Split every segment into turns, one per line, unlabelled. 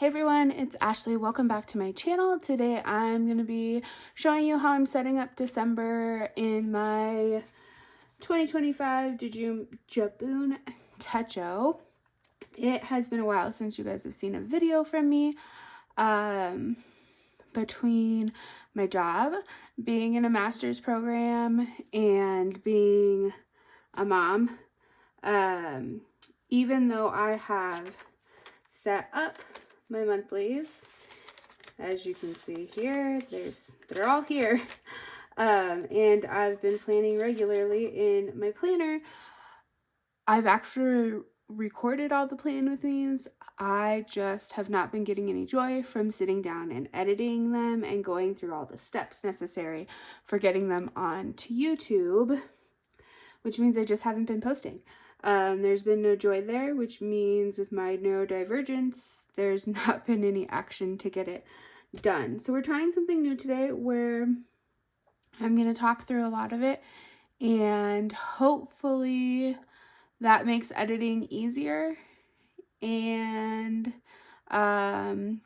Hey everyone, it's Ashley. Welcome back to my channel. Today I'm going to be showing you how I'm setting up December in my 2025 Jibun Techo. It has been a while since you guys have seen a video from me. Between my job, being in a master's program, and being a mom, even though I have set up my monthlies, as you can see here, they're all here, and I've been planning regularly in my planner. I've actually recorded all the plan with me's. I just have not been getting any joy from sitting down and editing them and going through all the steps necessary for getting them onto YouTube, which means I just haven't been posting. There's been no joy there, which means with my neurodivergence, there's not been any action to get it done. So we're trying something new today where I'm going to talk through a lot of it, and hopefully that makes editing easier, and that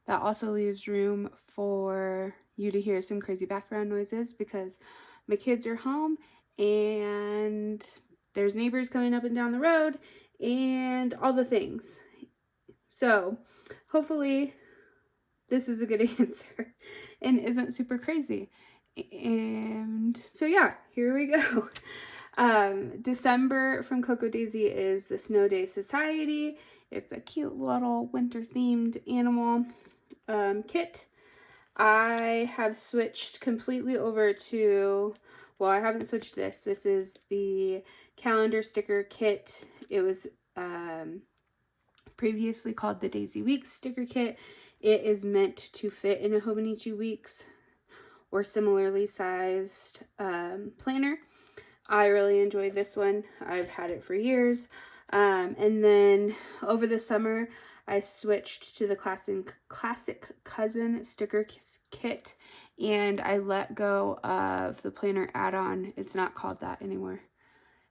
also leaves room for you to hear some crazy background noises because my kids are home and there's neighbors coming up and down the road and all the things. So hopefully this is a good answer and isn't super crazy. And so yeah, here we go. December from Cocoa Daisy is the Snow Day Society. It's a cute little winter themed animal kit. I have switched completely over to, well, I haven't switched this. This is the calendar sticker kit. It was previously called the Daisy Weeks sticker kit. It is meant to fit in a Hobonichi Weeks or similarly sized planner. I really enjoy this one. I've had it for years. And then over the summer, I switched to the classic cousin sticker kit, and I let go of the planner add-on. It's not called that anymore.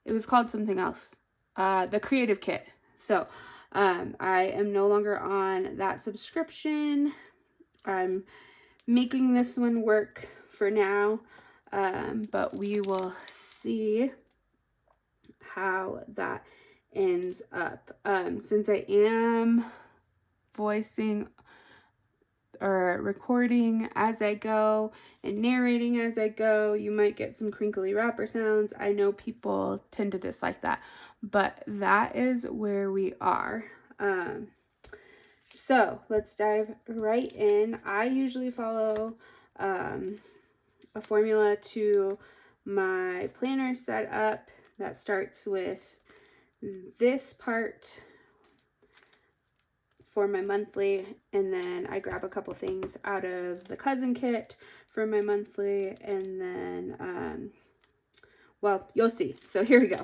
It was called something else. The creative kit. So I am no longer on that subscription. I'm making this one work for now, but we will see how that ends up. Since I am voicing or recording as I go and narrating as I go, you might get some crinkly wrapper sounds. I know people tend to dislike that, but that is where we are. So let's dive right in. I usually follow a formula to my planner setup that starts with this part for my monthly, and then I grab a couple things out of the cousin kit for my monthly, and then well, you'll see. So here we go.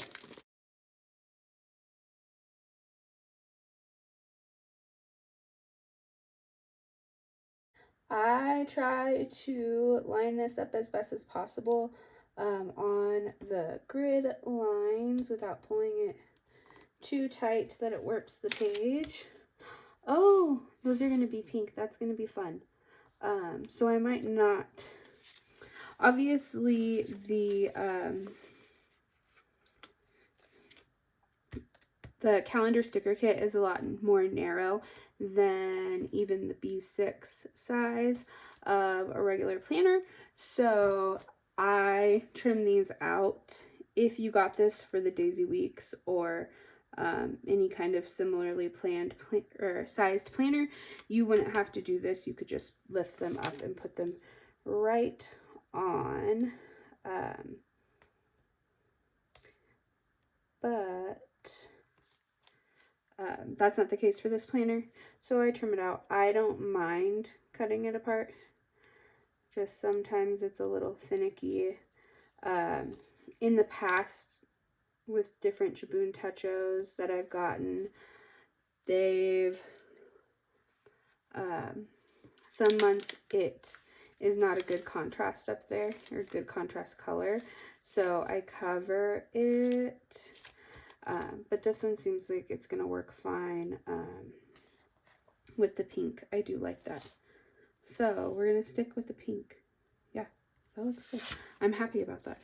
I try to line this up as best as possible on the grid lines without pulling it too tight that it warps the page. Oh, those are going to be pink. That's going to be fun. So I might not. Obviously, the calendar sticker kit is a lot more narrow than even the B6 size of a regular planner. So I trim these out. If you got this for the Daisy Weeks or any kind of similarly planned or sized planner, you wouldn't have to do this. You could just lift them up and put them right on. But that's not the case for this planner, so I trim it out. I don't mind cutting it apart, just sometimes it's a little finicky. In the past, with different Jibun Techos that I've gotten, they've some months it is not a good contrast up there, or good contrast color, so I cover it. But this one seems like it's gonna work fine. with the pink. I do like that. So we're going to stick with the pink. Yeah, that looks good. I'm happy about that.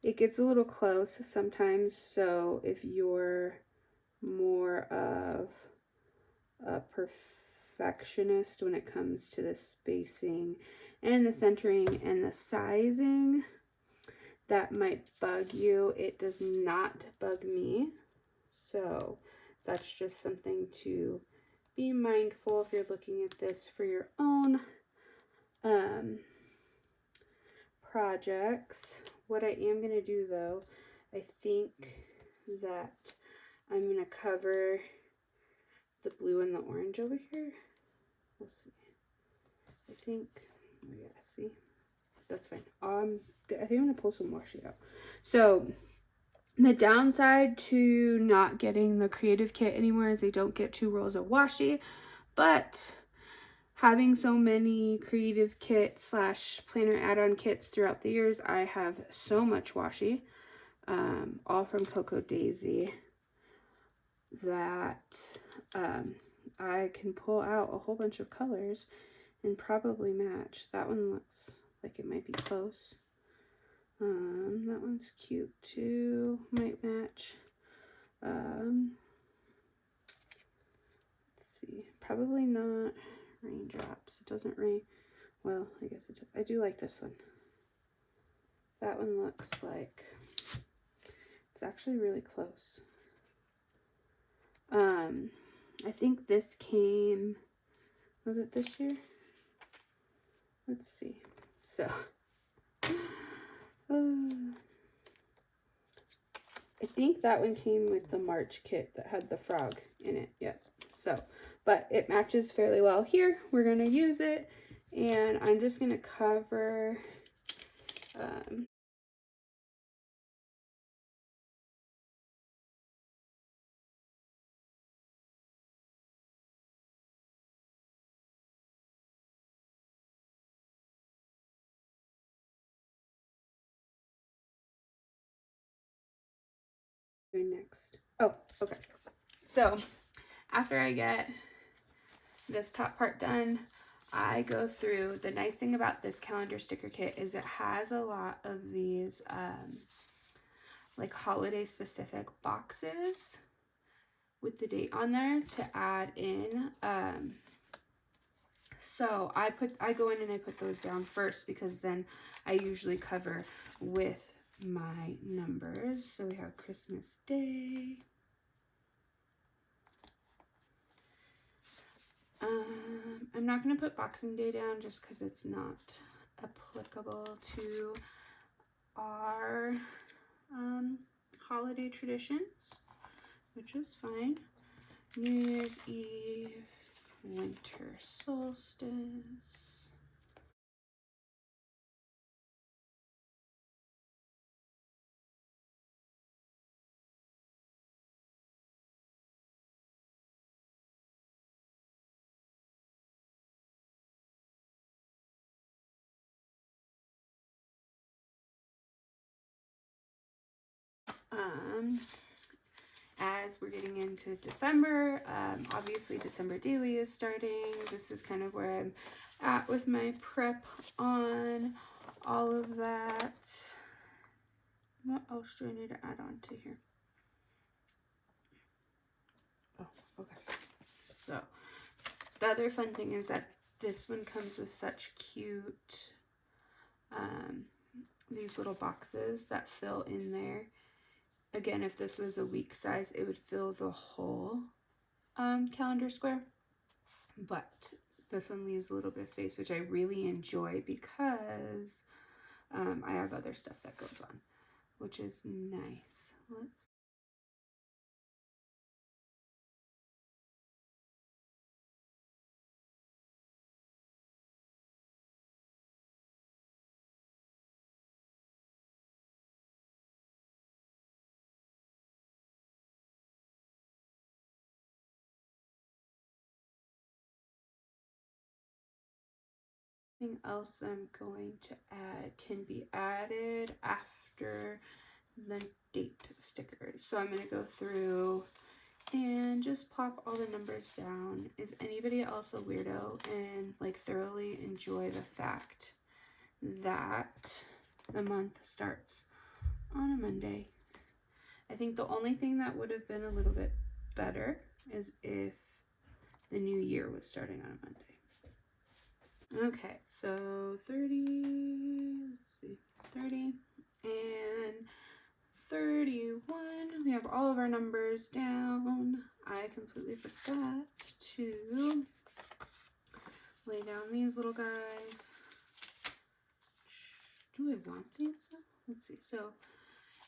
It gets a little close sometimes, so if you're more of a perfectionist when it comes to the spacing and the centering and the sizing, that might bug you. It does not bug me. So that's just something to be mindful if you're looking at this for your own projects. What I am going to do though, I think that I'm going to cover the blue and the orange over here. We'll see. I think, yeah, see, that's fine. I think I'm going to pull some washi out. So the downside to not getting the creative kit anymore is they don't get 2 rolls of washi, but having so many creative kit / planner add-on kits throughout the years, I have so much washi, all from Cocoa Daisy, that I can pull out a whole bunch of colors and probably match. That one looks like it might be close. That one's cute too, might match. Let's see, probably not raindrops. It doesn't rain. Well, I guess it does. I do like this one. That one looks like it's actually really close. I think this came, was it this year? Let's see. So, I think that one came with the March kit that had the frog in it. Yep. So, but it matches fairly well here. We're going to use it, and I'm just going to cover next. Oh, okay. So after I get this top part done, I go through. The nice thing about this calendar sticker kit is it has a lot of these like holiday specific boxes with the date on there to add in. So I go in and I put those down first, because then I usually cover with my numbers. So we have Christmas Day. I'm not going to put Boxing Day down just because it's not applicable to our holiday traditions, which is fine. New Year's Eve, winter solstice. As we're getting into December, obviously December daily is starting. This is kind of where I'm at with my prep on all of that. What else do I need to add on to here? Oh, okay. So the other fun thing is that this one comes with such cute these little boxes that fill in there. Again, if this was a week size, it would fill the whole calendar square, but this one leaves a little bit of space, which I really enjoy because I have other stuff that goes on, which is nice. Let's Anything else I'm going to add can be added after the date stickers. So I'm going to go through and just plop all the numbers down. Is anybody else a weirdo and like thoroughly enjoy the fact that the month starts on a Monday? I think the only thing that would have been a little bit better is if the new year was starting on a Monday. Okay, so 30, let's see, 30 and 31. We have all of our numbers down. I completely forgot to lay down these little guys. Do I want these? Let's see. So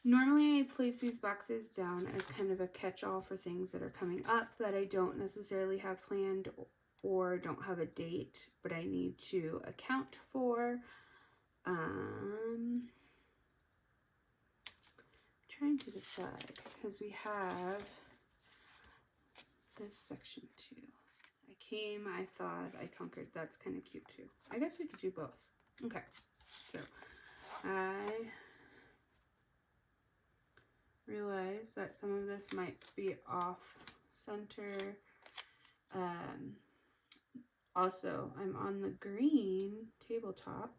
normally I place these boxes down as kind of a catch-all for things that are coming up that I don't necessarily have planned or don't have a date, but I need to account for. Trying to decide because we have this section too. I came, I thought, I conquered. That's kind of cute too. I guess we could do both. Okay, so I realize that some of this might be off center. Also, I'm on the green tabletop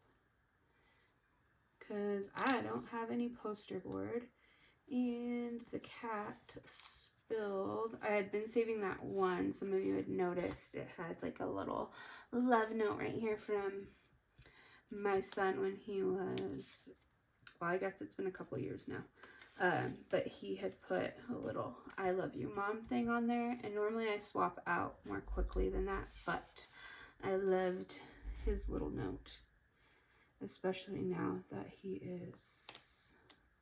because I don't have any poster board, and the cat spilled. I had been saving that one. Some of you had noticed it had like a little love note right here from my son when he was, well, I guess it's been a couple years now. But he had put a little I love you mom thing on there, and normally I swap out more quickly than that, but I loved his little note, especially now that he is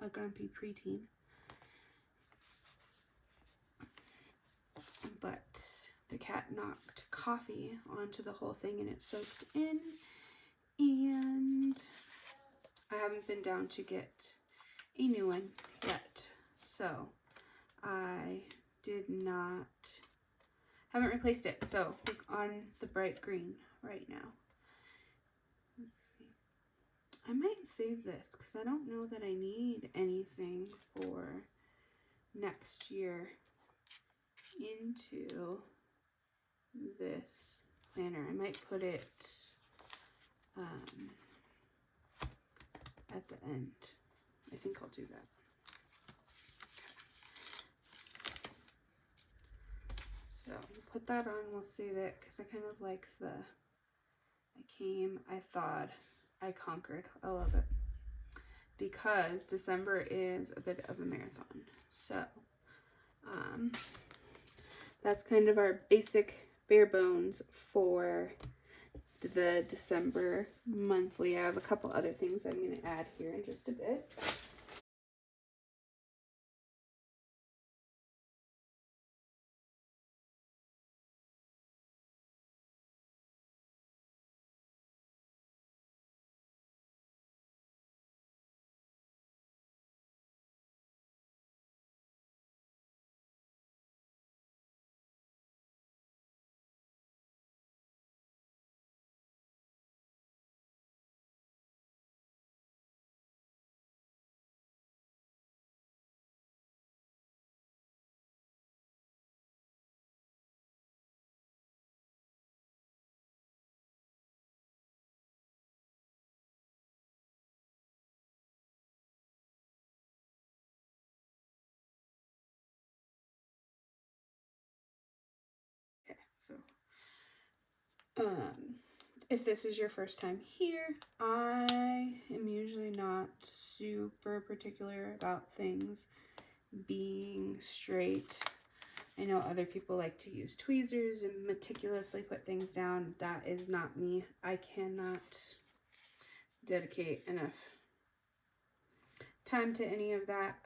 a grumpy preteen. But the cat knocked coffee onto the whole thing and it soaked in, and I haven't been down to get a new one yet, so I haven't replaced it. So we're on the bright green right now. Let's see. I might save this because I don't know that I need anything for next year into this planner. I might put it at the end. I think I'll do that. So we'll put that on, we'll save it because I kind of like the I came, I thought, I conquered. I love it because December is a bit of a marathon. So that's kind of our basic bare bones for the December monthly. I have a couple other things I'm going to add here in just a bit. Okay, so if this is your first time here, I am usually not super particular about things being straight. I know other people like to use tweezers and meticulously put things down. That is not me. I cannot dedicate enough time to any of that.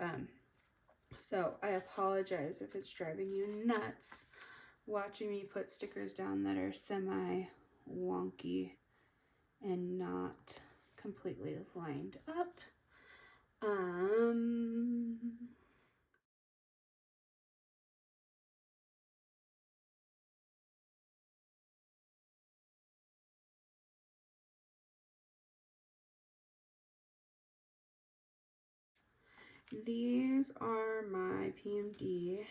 So I apologize if it's driving you nuts watching me put stickers down that are semi-wonky and not completely lined up. These are my PMD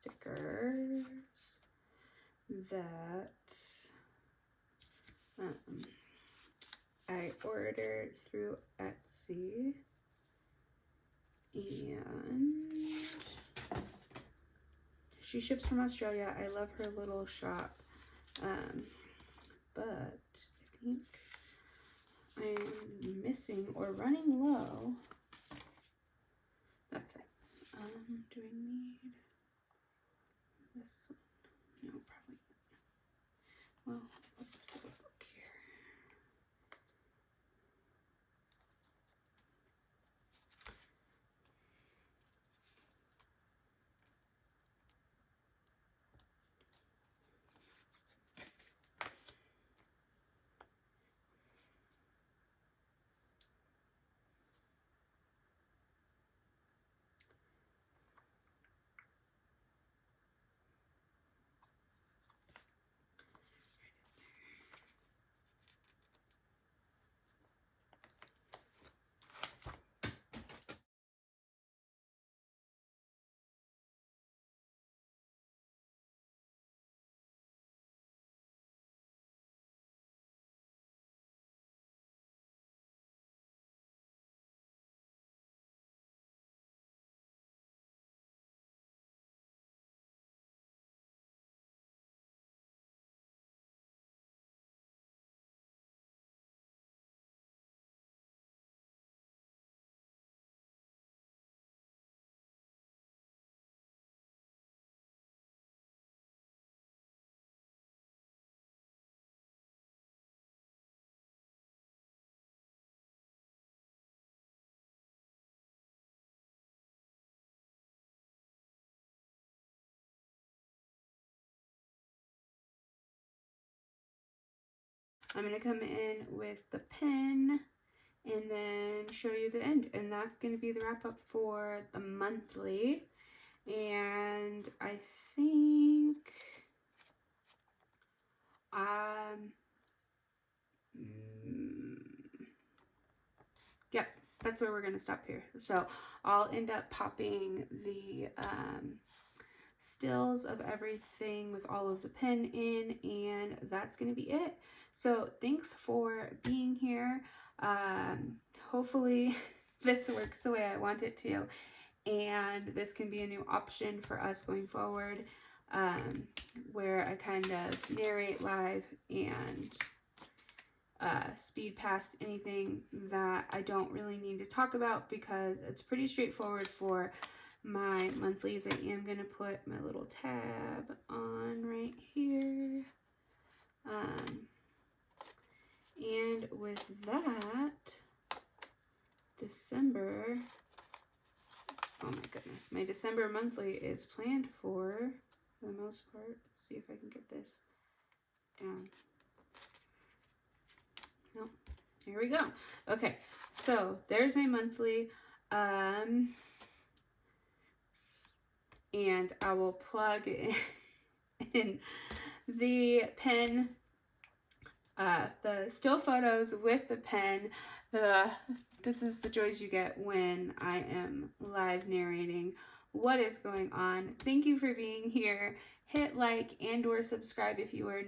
stickers that I ordered through Etsy, and she ships from Australia. I love her little shop, but I think I'm missing or running low. That's fine. Do I need this one? No, probably not. Well, let's have a look here. I'm going to come in with the pen and then show you the end. And that's going to be the wrap up for the monthly. And I think, yep, that's where we're going to stop here. So I'll end up popping the stills of everything with all of the pen in, and that's going to be it. So thanks for being here. Hopefully this works the way I want it to, and this can be a new option for us going forward, where I kind of narrate live and speed past anything that I don't really need to talk about, because it's pretty straightforward for my monthlies. I am going to put my little tab on right here. And with that, December, oh my goodness, my December monthly is planned for the most part. Let's see if I can get this down. Nope. Here we go. Okay, so there's my monthly. And I will plug in the pen, the still photos with the pen. This is the joys you get when I am live narrating what is going on. Thank you for being here. Hit like and or subscribe if you are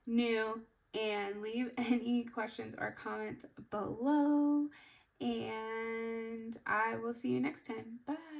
new, and leave any questions or comments below. And I will see you next time. Bye.